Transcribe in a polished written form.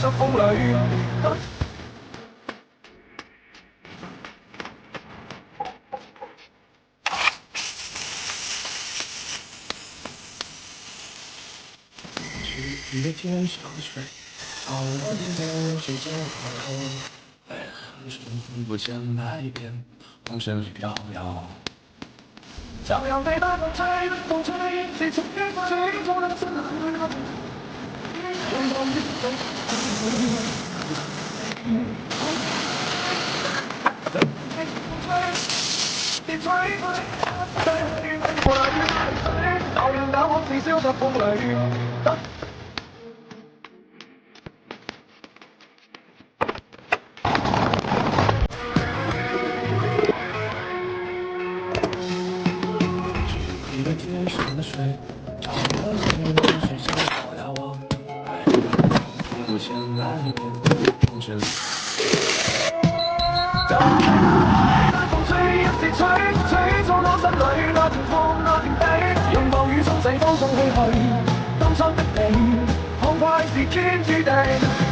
失風裏。雨的天上水，好了天谁家好头？爱恨春不见那一边，红尘里飘摇。照亮北大风吹，风吹，谁从天吹走了自来？阳光一走，你吹，過來照亮那往事消失風裏。你的天上的水，照亮了谁家好呀我？爱恨不见那一边，红尘里。風吹一時吹，吹走我心裏那團風那片地，讓暴雨沖洗風風去去，當初的你，痛快是天注定。